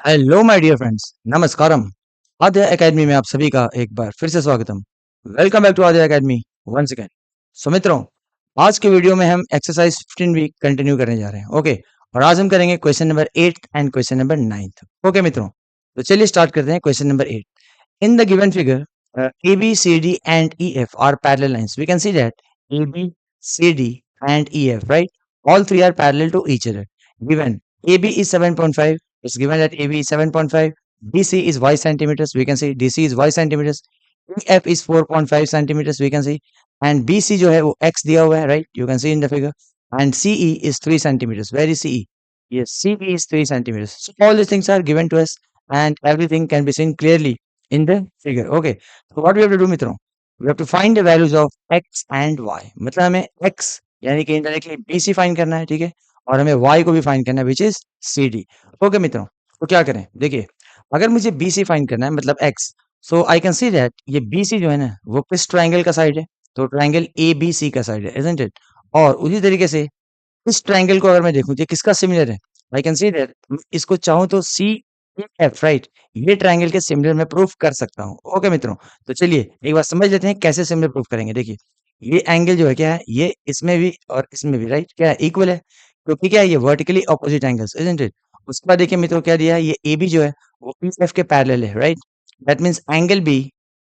Hello my dear friends, नमस्कारम। Aadya academy में आप सभी का एक बार फिर से स्वागतम। Welcome back to Aadya academy once again. So मित्रों, आज के वीडियो में हम एक्सरसाइज 15 भी कंटिन्यू करने जा रहे हैं। ओके, और आज हम करेंगे question number 8 and question number 9। Okay मित्रों, तो चलिए स्टार्ट करते हैं question number 8। In the given figure A B C D and E F are parallel lines. We can see that A B C D and EF, right? All three are parallel to each other. Given AB is 7.5, it's given that AB is 7.5, BC is Y centimeters, we can see DC is Y centimeters, EF is 4.5 centimeters, we can see, and BC जो है वो X दिया हुआ है, right? You can see in the figure, and CE is 3 centimeters. Where is CE? Yes, CE is 3 centimeters. So all these things are given to us, and everything can be seen clearly in the figure. Okay, so what we have to do, मित्रों? We have to find the values of X and Y. मतलब हमें X यानी कि indirectly BC find करना है, ठीक है, और हमें Y को भी फाइंड करना है, विच इज CD। ओके मित्रों, तो क्या करें, देखिए, अगर मुझे BC फाइंड करना है मतलब X, so I can see that ये BC जो है ना वो किस ट्राइंगल का साइड है, तो ट्राइंगल ABC का साइड है, इजंट इट। और उसी तरीके से इस ट्राइंगल को अगर मैं देखूं ये किसका सिमिलर है, आई कैन सी दैट इसको चाहूं तो CF, राइट, ये ट्राइंगल के सिमिलर मैं प्रूफ कर सकता हूँ। ओके मित्रों, तो चलिए एक बार समझ लेते हैं कैसे सिमिलर प्रूफ करेंगे। देखिए, ये एंगल जो है क्या है, ये इसमें भी और इसमें भी, राइट, क्या है, इक्वल है, क्योंकि क्या है, ये vertically opposite angles, isn't it. उसके बाद देखिए मित्रों क्या दिया है, ये AB जो है वो PF के पैरेलल है, right. That means angle B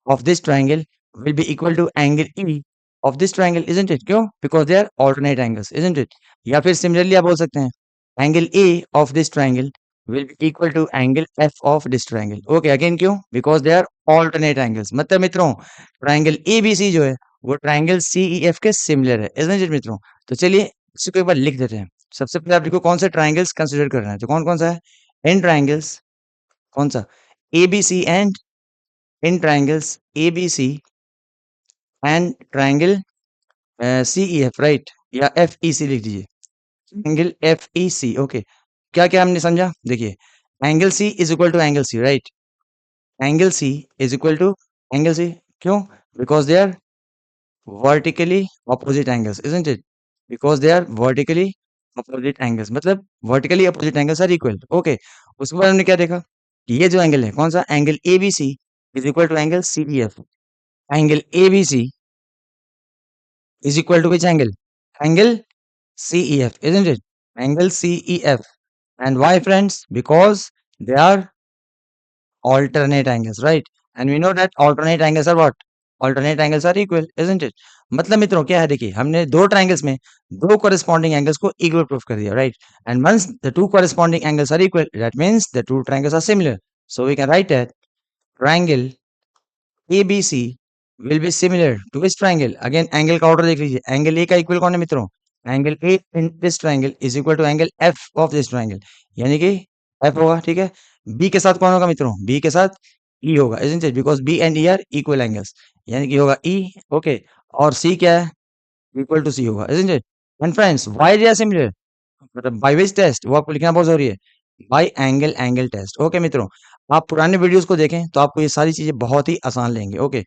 of this triangle will be equal to angle E of this triangle, isn't it. क्यों? Because they are alternate angles, isn't it. या फिर सिमिलरली आप बोल सकते हैं angle A of this triangle will be equal to angle F of this triangle. Okay, again क्यों? Because they are alternate angles. मतलब मित्रों, ट्राइंगल ABC जो है वो ट्राइंगल CEF के सिमिलर है, isn't it मित्रों? तो चलिए इसी को एक बार लिख देते हैं। सबसे पहले आप देखो कौन से ट्राइंगल्स कंसिडर करना है, तो कौन कौन सा है इन ट्राइंगल्स, कौन सा, ABC and in triangles ABC and triangle CEF, right, या FEC लिख दीजिए, एंगल FEC। ओके, क्या क्या हमने समझा, देखिए, angle C is equal to angle C, right. Angle C is equal to angle C, क्यों? Because they are vertically opposite angles, isn't it? Because they are vertically opposite angles, मतलब vertically opposite angles are equal. Okay, उसके बाद हमने क्या देखा कि ये जो एंगल है कौन सा, angle ABC is equal to angle CEF। Angle ABC is equal to which angle? Angle CEF, isn't it? Angle CEF. And why, friends? Because they are alternate angles, right? And we know that alternate angles are what? Alternate angles are equal, isn't it? मतलब मित्रों क्या है, देखिए, हमने दो triangles में दो corresponding angles को equal proof कर दिया, right? And once the two corresponding angles are equal, that means the two triangles are similar. So we can write that triangle ABC will be similar to which triangle? Again angle का order देख लीजिए, angle A का equal कौन है मित्रों? Angle A in this triangle is equal to angle F of this triangle, यानी कि F होगा, ठीक है। B के साथ कौन होगा मित्रों? B के साथ E होगा, isn't it? Because B and E are equal angles, यानी कि होगा E, okay। और C क्या है? Equal to C होगा, isn't it? And friends, why they are similar? मतलब बाय विच टेस्ट, वो आपको लिखना बहुत जरूरी है, by angle angle test. Okay मित्रों, आप पुराने वीडियोस को देखें तो आपको ये सारी चीजें बहुत ही आसान लेंगे। ओके,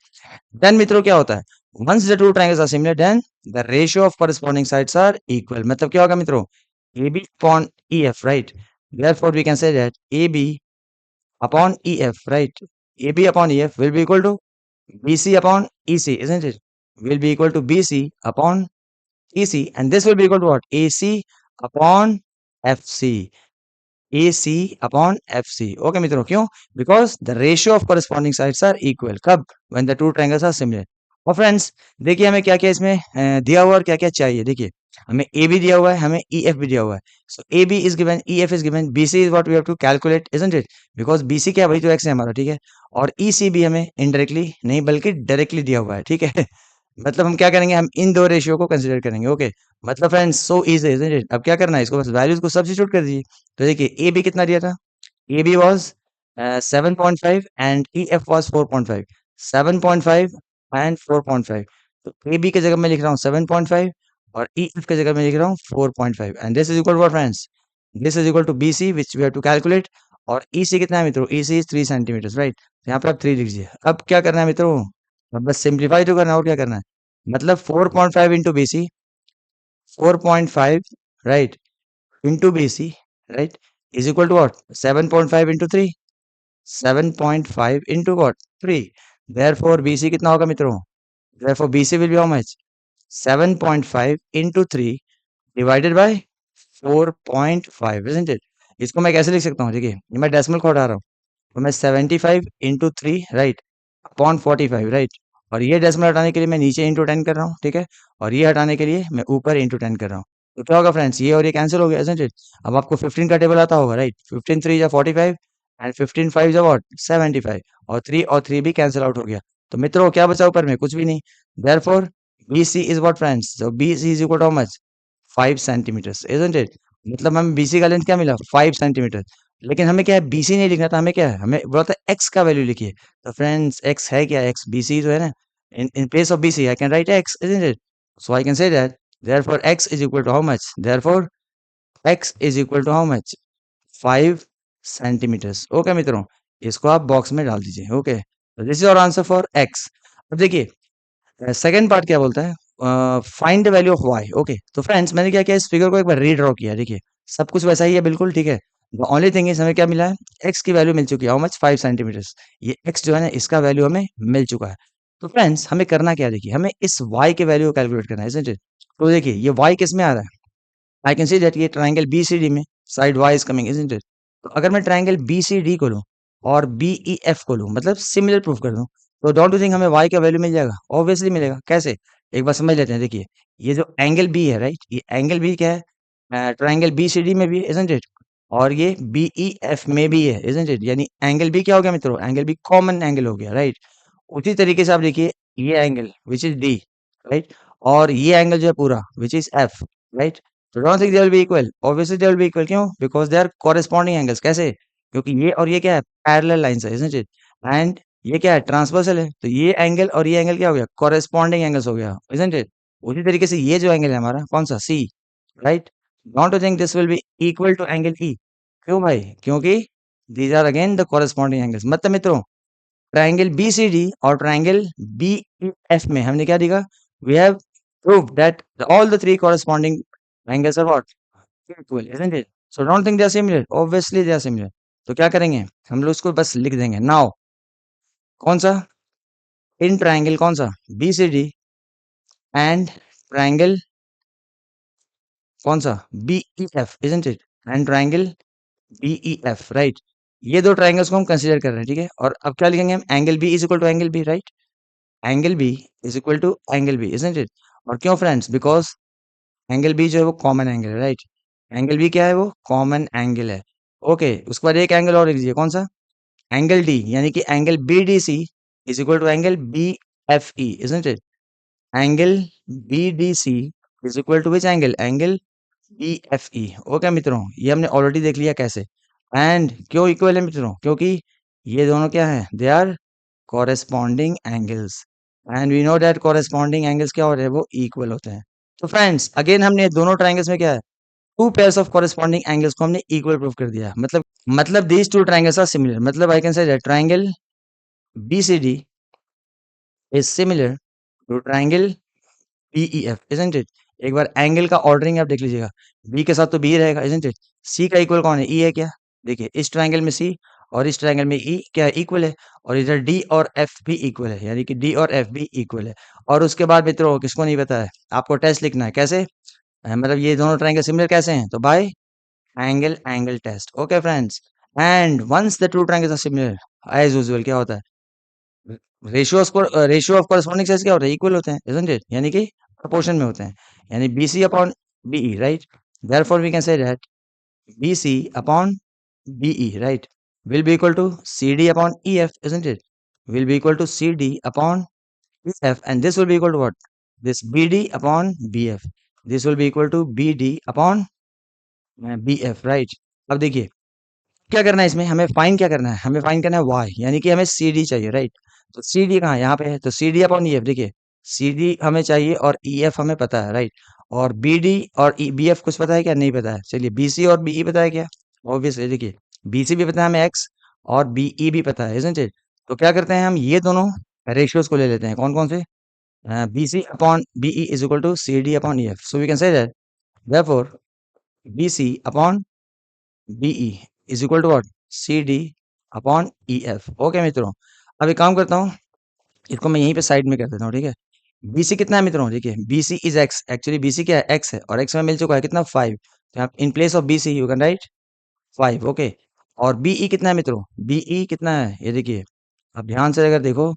देन मित्रों क्या होता है, once the two triangles are similar then the ratio of corresponding sides are equal. मतलब क्या होगा मित्रों, AB upon EF, right. Therefore we can say that AB upon EF, right, AB upon EF will be equal to BC upon EC, isn't it? Will be equal to BC upon EC, and this will be equal to what? AC upon FC। AC upon FC। Okay मित्रों, क्यों? Because the ratio of corresponding sides are equal। कब? When the two triangles are similar। और friends देखिए हमें क्या क्या इसमें दिया हुआ और क्या क्या चाहिए। देखिए, हमें ए भी दिया हुआ है, हमें EF भी दिया हुआ है। So A B is given, EF is given, BC is what we have to calculate, isn't it? Because BC क्या है, वही तो x है हमारा, ठीक है। और EC भी हमें इनडायरेक्टली नहीं बल्कि डायरेक्टली दिया हुआ है, ठीक है। मतलब हम क्या करेंगे, हम इन दो रेशियो को कंसीडर करेंगे। ओके, मतलब friends so easy, isn't it? अब क्या करना है, इसको बस वैल्यूज को सब्स्टिट्यूट कर दीजिए। तो देखिए ए बी कितना दिया था, A B was 7.5 and EF was 4.5। 7.5 and 4.5, तो ए बी की जगह मैं लिख रहा हूँ 7.5 और EF की जगह मैं लिख रहा हूँ 4.5, and this is equal to friends, this is equal to BC which we have to calculate. और EC कितना है मित्रों, EC इज 3 सेंटीमीटर, राइट। यहाँ पर आप 3 लिख दीजिए। अब क्या करना है मित्रों, अब बस सिंप्लीफाई तो करना है, और क्या करना है, मतलब 4.5 into BC, 4.5, right, into BC, right, is equal to what 7.5 into 3, 7.5 into what 3, therefore BC कितना होगा मित्रों, therefore BC will be how much 7.5 into 3 divided by 4.5, isn't it. इसको मैं कैसे लिख सकता हूँ, देखिए ये मैं डेसिमल को हटा रहा हूँ, तो मैं 75 इंटू 3 राइट अपॉन 45 राइट, और ये डेसिमल हटाने के लिए मैं नीचे इंटू 10 कर रहा हूँ, ठीक है, और ये हटाने के लिए मैं ऊपर इंटू 10 कर रहा हूँ। तो क्या होगा फ्रेंड्स, ये और ये कैंसिल हो गया, isn't it? अब आपको 15 का टेबल आता होगा राइट, 15 3 जा 45 एंड 15 5 जा व्हाट 75, और 3 भी कैंसिल आउट हो गया। तो मित्रों क्या बचा ऊपर में, कुछ भी नहीं। Therefore BC is what friends, so BC is equal to how much 5 centimetres, isn't it? मतलब हमें BC का लेंथ क्या मिला 5 सेंटीमीटर। लेकिन हमें क्या है BC नहीं लिखना था, हमें क्या है, हमें बोला था x का वैल्यू लिखिए। तो फ्रेंड्स x है क्या, x BC तो है ना, in place of BC I can write x, isn't it? So I can say that therefore x is equal to how much, therefore x is equal to how much 5 centimetres. Okay मित्रों, इसको आप box में डाल दीजिए। Okay, तो this is your answer for x। अब देखिए second part क्या बोलता है, find the value of y। Okay, तो फ्रेंड्स मैंने क्या किया, इस फिगर को एक बार रीड्रॉ किया, देखिए सब कुछ वैसा ही है बिल्कुल, ठीक है। द ओनली थिंग इज हमें क्या मिला है, x की वैल्यू मिल चुकी है, हाउ मच 5 सेंटीमीटर्स। ये x जो है ना, इसका वैल्यू हमें मिल चुका है। तो फ्रेंड्स हमें करना क्या है, देखिए हमें इस y के वैल्यू को कैलकुलेट करना है, isn't it? तो देखिए ये y किस में आ रहा है, आई कैन सी दैट ये ट्राइंगल BCD में side y is coming, isn't it? तो अगर मैं ट्राइंगल BCD को लूं और BEF को लूं, मतलब सिमिलर प्रूफ कर दूं, तो डोंट यू थिंक हमें y का वैल्यू मिल जाएगा? ऑब्वियसली मिलेगा। कैसे, एक बार समझ लेते हैं। देखिए ये जो एंगल B है राइट, ये एंगल B क्या है, ट्राइंगल BCD में भी है, isn't it? और ये BEF में भी है, isn't it? यानी एंगल B क्या हो गया मित्रों, एंगल B कॉमन एंगल हो गया, राइट। उसी तरीके से आप देखिए ये angle which is D, right, और ये एंगल जो है पूरा विच इज F, राइट। तो don't think they will be equal, obviously they will be equal, क्यों, because they are corresponding angles. कैसे, क्योंकि ये और ये क्या है, पैरेलल लाइंस है, isn't it? एंड ये क्या है, ट्रांसवर्सल है, तो ये एंगल और ये एंगल क्या हो गया, कॉरेस्पॉन्डिंग एंगल्स हो गया, isn't it? उसी तरीके से ये जो एंगल है हमारा कौन सा, C, right. Don't think this will be equal to angle E। क्यों भाई, क्योंकि these are again the corresponding angles. मतलब मित्रों ट्राइंगल BCD और ट्राइंगल BEF में हमने क्या देखा, we have proved that all the three corresponding angles are what equal, isn't it? So don't think they are similar, obviously they are similar। तो क्या करेंगे हम लोग, इसको बस लिख देंगे नाउ, कौन सा, इन ट्राइंगल कौन सा BCD एंड ट्राइंगल कौन सा BEF, isn't it? And triangle BEF, right. ये दो ट्राइंगल्स को हम कंसीडर कर रहे हैं, ठीक है। और अब क्या लिखेंगे हम, angle B is equal to angle B, right. Angle B is equal to angle B, isn't it? और क्यों फ्रेंड्स, बिकॉज एंगल B जो है वो कॉमन एंगल है, राइट। एंगल B क्या है, वो कॉमन एंगल है। ओके, उसके बाद एक एंगल और लिख लीजिए, कौन सा, एंगल D, यानी कि angle BDC is equal to angle BFE, isn't it? Angle BDC is equal to which angle, angle BFE। Okay मित्रों, ये हमने ऑलरेडी देख लिया कैसे। एंड क्यों इक्वल है मित्रों, क्योंकि ये दोनों क्या है, they are corresponding angles, and we know that corresponding angles क्या हो रहे हैं, वो इक्वल होते हैं। तो फ्रेंड्स अगेन हमने दोनों ट्राइंगल्स में क्या है, two pairs of corresponding angles को हमने इक्वल प्रूव कर दिया। मतलब these two triangles are similar, मतलब I can say that triangle BCD is similar to triangle BEF, isn't it? एक बार एंगल का ऑर्डरिंग आप देख लीजिएगा, B के साथ तो B रहेगा, isn't it? C का इक्वल कौन है, E है क्या, देखिए इस ट्राइंगल में C और इस ट्राइंगल में E क्या है, इक्वल है। और इधर D और F भी इक्वल है, यानी कि D और F भी इक्वल है। और उसके बाद मित्रों किसको नहीं पता है, आपको टेस्ट लिखना है, कैसे, मतलब ये दोनों ट्राइंगल सिमिलर कैसे हैं, तो by angle test. Okay friends, and once the two triangles are similar, as usual क्या होता है, रेशियो ऑफ कॉरेस्पॉन्डिंग साइड्स क्या होता है, इक्वल होते हैं, isn't it? यानी कि प्रोपोर्शन में होते हैं, यानी BC upon BE, right. Therefore we can say that BC upon BE, right, will be equal to CD upon EF, isn't it? Will be equal to CD upon EF, and this will be equal to what? This BD upon BF. This will be equal to BD upon BF, right? अब देखिए क्या करना है इसमें, हमें find क्या करना है, हमें फाइंड करना है y, यानी कि हमें CD चाहिए, राइट। तो CD कहाँ है, यहाँ पे है, तो CD अपॉन EF, देखिए CD हमें चाहिए और EF हमें पता है, राइट। और BD और BF कुछ पता है क्या, नहीं पता है। चलिए BC और BE पता है क्या, ऑब्वियसली देखिए BC भी पता है हमें x, और BE भी पता है, isn't it? तो क्या करते हैं हम, ये दोनों रेशियोज को ले लेते हैं, कौन कौन से, BC upon BE is equal to CD upon EF। So we can say that therefore BC upon BE is equal to what, C D upon E F. Okay मित्रों, अब एक काम करता हूँ, इसको मैं यहीं पे साइड में कर देता हूँ, ठीक है। बीसी कितना है मित्रों, देखिए BC is x, actually BC क्या है, एक्स है, और एक्स में मिल चुका है कितना, 5। तो आप इन place of BC you can write 5। Okay, और बीई कितना है मित्रों, बीई कितना है, ये देखिए, अब ध्यान से अगर देखो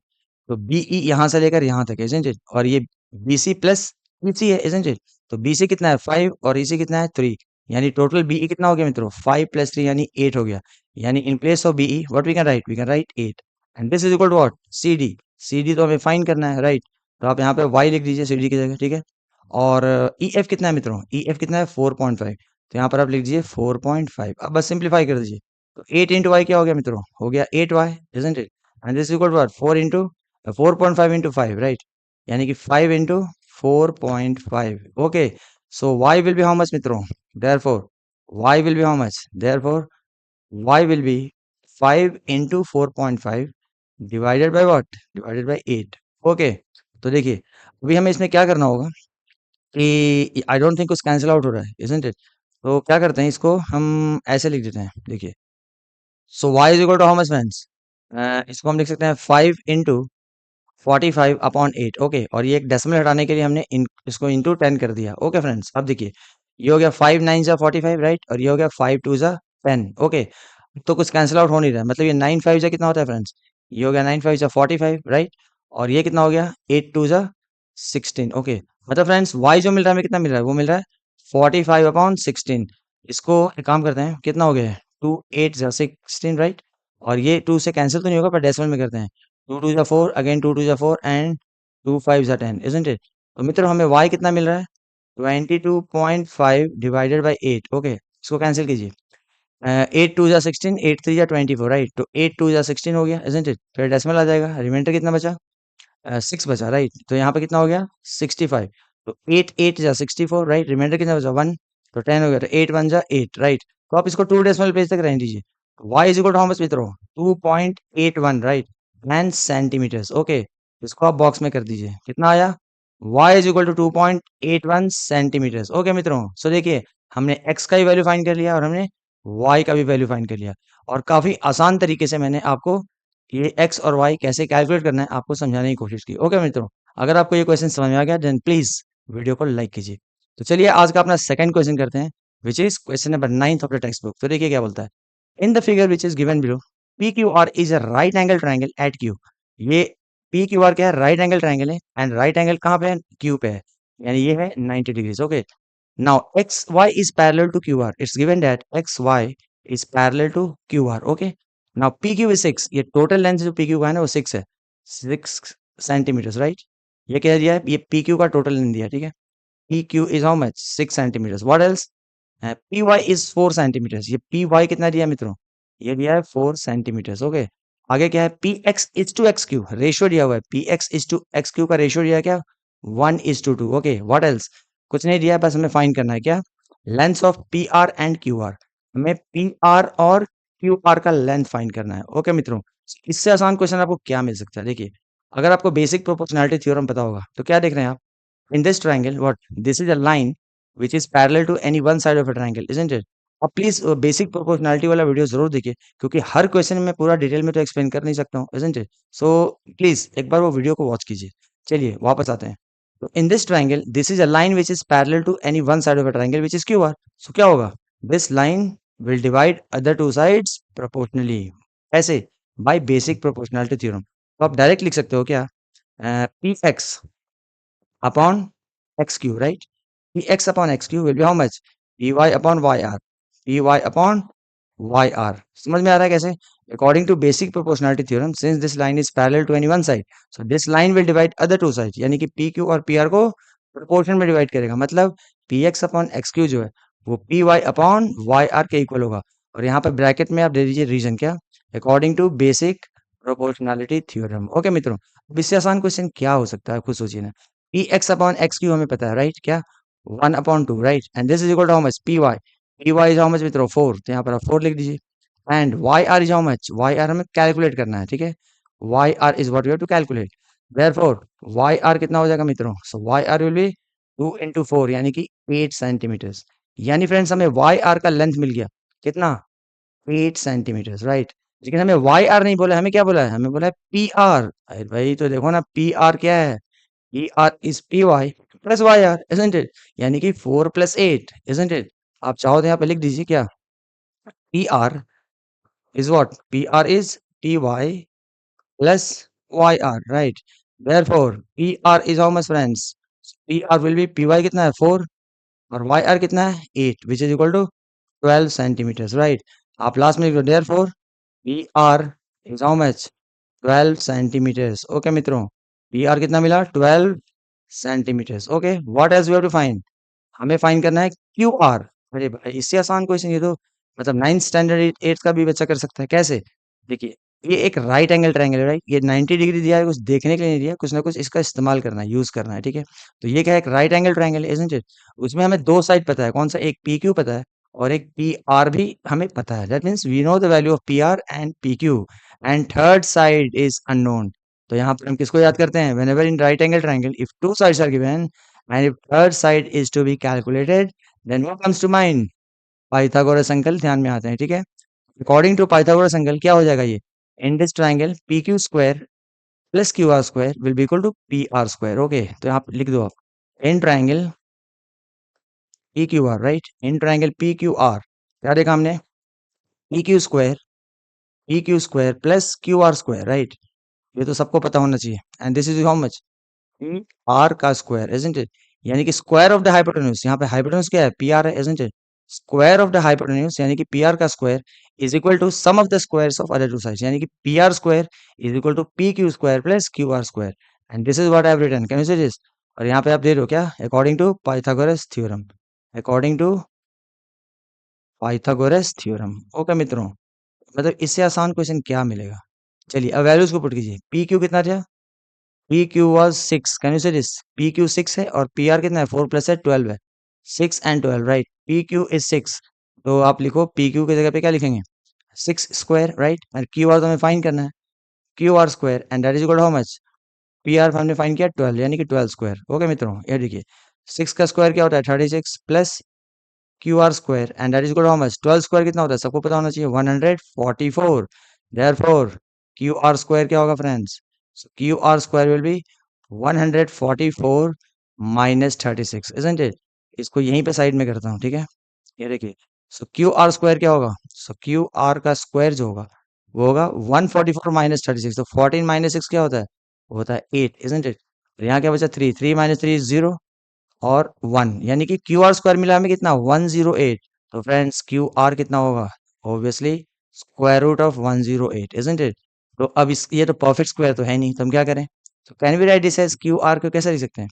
तो बीई यहाँ से लेकर यहाँ तक, इजंट इट, और ये बीसी प्लस ईसी है, इजंट इट। तो बीसी कितना है 5 और ईसी कितना है 3, यानी टोटल बीई कितना हो गया मित्रों, 5 प्लस 3 यानी 8 हो गया। यानी in place of BE what we can write 8, and this is equal to what, C D. C D तो हमें फाइंड करना है, राइट। तो आप यहाँ पे वाई लिख दीजिए सी डी की जगह, ठीक है। और ई एफ कितना है मित्रों, ई एफ कितना है 4.5, तो यहाँ पर आप लिख दीजिए 4.5। अब बस सिंप्लीफाई कर दीजिए, तो 8 इंटू वाई क्या हो गया मित्रों, हो गया 8y, isn't it. And this equal to what, 4.5 into 5, right, यानी कि 5 into 4.5। Okay, so y will be how much मित्रों, therefore y will be how much, therefore y will be 5 into 4.5 divided by what, divided by 8। Okay, तो देखिए अभी हमें इसमें क्या करना होगा कि आई डोंट थिंक कुछ कैंसिल आउट हो रहा है, इजंट इट। तो क्या करते हैं, इसको हम ऐसे लिख देते हैं, देखिए। So y is equal to how much friends, इसको हम लिख सकते हैं 5 इंटू 45 अपॉन 8। ओके, और ये एक डेसिमल हटाने के लिए हमने इसको इंटू 10 कर दिया। ओके फ्रेंड्स, अब देखिए ये हो गया 5 9 जा 45, राइट, और ये हो गया 5 2 जा 10। ओके, तो कुछ कैंसिल आउट हो नहीं रहा है, मतलब ये 9 5 जा कितना होता है फ्रेंड्स, ये हो गया 9 5 जा 45, राइट, और ये कितना हो गया 8 2 जा 16। ओके, मतलब फ्रेंड्स y जो मिल रहा है हमें कितना मिल रहा है, वो मिल रहा है 45 अपॉन 16। इसको एक काम करते हैं, कितना हो गया है 2 8 जा 16, राइट, और ये 2 से कैंसिल तो नहीं होगा, पर डेसिमल में करते हैं, 2 2 जा 4, अगेन 2 2 जा 4, एंड 2 5 जा 10, इजंट इट। तो मित्रों हमें y कितना मिल रहा है, 22.5 डिवाइडेड बाई 8। ओके, इसको कैंसिल कीजिए, 8 2 जा 16, 8 3 जा 24, राइट, तो 8 2 जा 16 हो गया, इजंट इट। फिर डेसिमल आ जाएगा, रिमाइंडर कितना बचा, 6 बचा, राइट, तो यहाँ पे कितना हो गया 65। तो 8 8 जा 64, राइट, रिमाइंडर कितना बचा 1, तो 10 हो गया, तो 8 1 जा 8, राइट। तो आप इसको 2 डेसिमल प्लेस तक रहने दीजिए। y is equal to how much मित्रों, 2.81, राइट, 10 सेंटीमीटर्स। ओके, इसको आप बॉक्स में कर दीजिए, कितना आया, y is equal to 2.81 centimetres. Okay मित्रों, सो देखिए हमने x का भी वैल्यू फाइंड कर लिया और हमने y का भी वैल्यू फाइंड कर लिया, और काफी आसान तरीके से मैंने आपको ये x और y कैसे कैलकुलेट करना है आपको समझाने की कोशिश की। ओके मित्रों, अगर आपको ये क्वेश्चन समझ में आ गया देन प्लीज वीडियो को लाइक कीजिए। तो चलिए आज का अपना सेकंड क्वेश्चन करते हैं, which is question number 9 of the text book. तो देखिए क्या बोलता है, in the figure which is given below P Q R is a right angle triangle at Q. ये पी क्यू आर क्या है, राइट एंगल ट्राइंगल है, and right angle कहाँ पे है, क्यू पे है, यानी ये है 90 degrees. Okay, now X Y is parallel to Q R, it's given that X Y is parallel to Q R. Okay, now P Q is 6, ये टोटल लेंथ जो पी क्यू का है ना वो 6 है, 6 सेंटीमीटर्स, राइट। ये क्या दिया है, ये पी क्यू का टोटल लेंथ दिया है, ठीक है। P Q is how much 6 centimetres, what else, P Y is 4 centimetres, ये पी वाई कितना दिया है मित्रों, ये दिया है 4 सेंटीमीटर्स। ओके, आगे क्या है, P X is to X Q, ratio दिया हुआ है, P X is to X Q का रेशियो दिया है क्या, 1:2। ओके, व्हाट एल्स, कुछ नहीं दिया है, बस हमें फाइंड करना है क्या, length of P R and Q R. हमें पी आर और क्यू आर का लेंथ फाइंड करना है। ओके मित्रों, इससे आसान क्वेश्चन आपको क्या मिल सकता है, देखिए अगर आपको बेसिक प्रोपोर्शनैलिटी थ्योरम पता होगा तो क्या देख रहे हैं आप, in this triangle what, this is a line which is parallel to any one side of a triangle, isn't it। अब प्लीज बेसिक प्रोपोर्शनैलिटी वाला वीडियो जरूर देखिए, क्योंकि हर क्वेश्चन में पूरा डिटेल में तो एक्सप्लेन कर नहीं सकता हूँ, isn't it। सो प्लीज एक बार वो वीडियो को वॉच कीजिए। चलिए वापस आते हैं, तो in this triangle this is a line which is parallel to any one side of a triangle which is Q R. So क्या होगा, this line will divide other two sides proportionally, ऐसे by basic proportionality theorem. तो आप direct लिख सकते हो क्या, P X upon x cube, right? Px upon x cube will be how much? Py upon yr. Py upon yr. समझ में आ रहा है कैसे? According to basic proportionality theorem, since this line is parallel to any one side, so this line will divide other two sides. यानी कि pq और pr को proportion में divide करेगा, मतलब px upon xq जो है वो py upon yr के इक्वल होगा। और यहाँ पर ब्रैकेट में आप दे दीजिए रीजन क्या, according to basic proportionality theorem. Okay मित्रों, अब इससे आसान क्वेश्चन क्या हो सकता है, खुद सोचिए ना। P X upon X Q हमें पता है, राइट, क्या 1/2, right, and this is equal to how much, P Y is how much मित्रों 4, तो यहाँ पर आप 4 लिख दीजिए, and Y R is how much, Y R हमें कैलकुलेट करना है, ठीक है। Y R is what we have to calculate, therefore Y R कितना हो जाएगा मित्रों, so Y R will be 2 into 4 यानी कि 8 सेंटीमीटर्स। यानी फ्रेंड्स हमें वाई आर का लेंथ मिल गया कितना 8 सेंटीमीटर्स, राइट। लेकिन हमें वाई आर नहीं बोला, हमें क्या बोला है, हमें बोला है पी आर। अरे भाई तो देखो ना, पी आर क्या है, P R is P Y plus Y R, isn't it, यानी कि 4 + 8, इजंट इट। आप चाहो तो यहाँ पे लिख दीजिए क्या, P R is what? PR is PY plus YR, right? Therefore, PR is how much, friends? PR will be PY कितना है 4 और YR कितना है 8, which is equal to 12 centimeters, right? आप लास्ट में लिख दो therefore PR is how much? 12 centimeters. Okay मित्रों, PR कितना मिला 12 centimeters. Okay, what else we have to find? हमें फाइंड करना है क्यू आर। अरे भाई इससे आसान क्वेश्चन, ये तो मतलब 9th स्टैंडर्ड 8th का भी बच्चा कर सकता है। कैसे, देखिए, ये एक राइट एंगल ट्रायंगल है, राइट। ये 90 डिग्री दिया है, कुछ देखने के लिए नहीं दिया, कुछ ना कुछ इसका इस्तेमाल करना है, यूज करना है, ठीक है। तो ये क्या है, एक राइट एंगल ट्रायंगल है, इजंट इट। उसमें हमें दो साइड पता है, कौन सा, एक पी क्यू पता है और एक पी आर भी हमें पता है। That means we know the value of P R and P Q and third side is unknown. तो यहाँ पर हम किसको याद करते हैं, whenever in right angle triangle if two sides are given and if third side is to be calculated, then what comes to mind? Pythagoras uncle ध्यान में आते हैं, ठीक है। अकॉर्डिंग टू पाइथागोरस अंकल क्या हो जाएगा, ये in this triangle P Q square plus Q R square will be equal to P R square. Okay, तो यहाँ पे लिख दो आप in triangle P Q R, right. In triangle P Q R क्या देखा हमने, P Q square plus Q R square, right. ये तो सबको पता होना चाहिए। And this is how much, R का स्क्वायर, इजंट इट, यानी कि स्क्वायर ऑफ द हाइपोटेन्यूज। यहाँ पे हाइपोटेन्यूज क्या है, पी आर है, isn't it. Square of the hypotenuse यानी कि पी आर का square is equal to sum of the squares of other two sides, यानी कि P R square is equal to P Q square plus Q R square. And this is what I have written, can you see this. और यहाँ पे आप दे रहे हो क्या, according to Pythagoras theorem, according to Pythagoras theorem. Okay मित्रों, मतलब इससे आसान क्वेश्चन क्या मिलेगा। चलिए अब वैल्यूज को पुट कीजिए, पी क्यू कितना था, P Q was 6, can you say this, P Q 6 है और पी आर कितना है 4 + है 12 है, 6 and 12, right. P Q is 6, तो आप लिखो पी क्यू की जगह पे क्या लिखेंगे, 6 स्क्वायर, राइट। और क्यू आर तो हमें फाइंड करना है, Q R square and that is equal to how much, P R हमने फाइंड किया 12, यानी कि 12 स्क्वायर। ओके मित्रों, ये देखिए 6 का स्क्वायर क्या होता है 36 plus Q R square and that is equal to how much, 12 square कितना होता है, सबको पता होना चाहिए 144। देयरफॉर क्यू आर स्क्वायर क्या होगा friends, Q R square will B 144 minus 36, isn't it. इसको यहीं पे साइड में करता हूँ, ठीक है। ये देखिए, सो क्यू आर स्क्वायर क्या होगा, सो क्यू आर का स्क्वायर जो होगा वो होगा 144 माइनस 36, तो 14 माइनस 6 क्या होता है, वो होता है 8, इजंट इट। यहाँ क्या बचा 3, 3 माइनस 3 इज 0 और 1, यानी कि क्यू आर स्क्वायर मिला हमें कितना 108। तो फ्रेंड्स क्यू आर कितना होगा, obviously square root of 108, isn't it. तो अब इस ये तो परफेक्ट स्क्वायर तो है नहीं, तो हम क्या करें, तो can we write this as Q R को कैसे लिख सकते हैं,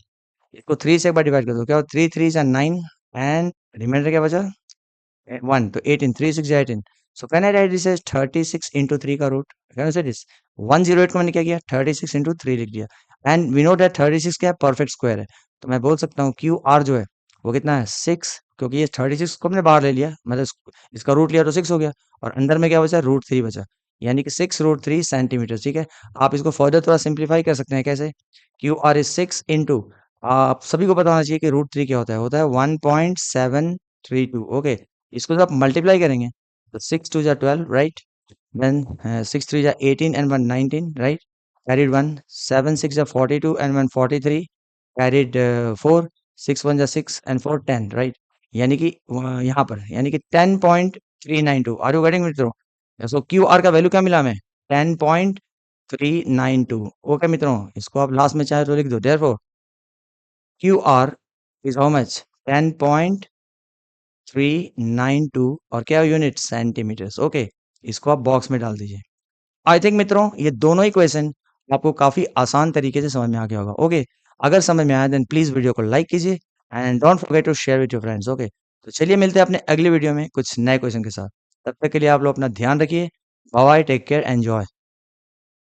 इसको 3 से एक बार डिवाइड कर दो, क्या हो 3 3 जा 9 एंड रिमाइंडर क्या बचा 1, तो 18, 3 6 जा 18। So can I write this as 36 into 3 का root, can you say this 108 को मैंने क्या किया 36 इंटू 3 लिख दिया। एंड वी नो दैट 36 क्या है, परफेक्ट स्क्वायर है। तो मैं बोल सकता हूँ क्यू आर जो है वो कितना है 6, क्योंकि ये 36 को हमने बाहर ले लिया, मतलब इसका रूट लिया तो 6 हो गया और अंदर में क्या बचा √3 बचा, यानी कि 6 √3 सेंटीमीटर, ठीक है। आप इसको फर्दर थोड़ा सिंप्लीफाई कर सकते हैं, कैसे, क्यू आर इज 6 इंटू, आप सभी को पता होना चाहिए कि √3 क्या होता है 1.732। ओके, इसको जब आप मल्टीप्लाई करेंगे तो 6 2 जा 12, राइट। देन 6 3 जा 18 and 1 19, राइट। carried 1, 7 6 जा 42 and 1 43, carried 4, 6 1 जा 6 and 4 10, राइट। यानी कि यहाँ पर यानी कि 10.392, आर यू गेटिंग मित्रों। सो क्यू आर का वैल्यू क्या मिला हमें 10.392। ओके मित्रों, इसको आप लास्ट में चाहे तो लिख दो, therefore Q R is how much 10.392 और क्या यूनिट सेंटीमीटर्स। ओके, इसको आप बॉक्स में डाल दीजिए। आई थिंक मित्रों ये दोनों ही क्वेश्चन आपको काफी आसान तरीके से समझ में आ गया होगा। ओके, अगर समझ में आया देन प्लीज वीडियो को लाइक कीजिए and don't forget to share with your friends. Okay, तो चलिए मिलते हैं अपने अगले वीडियो में कुछ नए क्वेश्चन के साथ। तब तक के लिए आप लोग अपना ध्यान रखिए। Bye bye, take care, enjoy.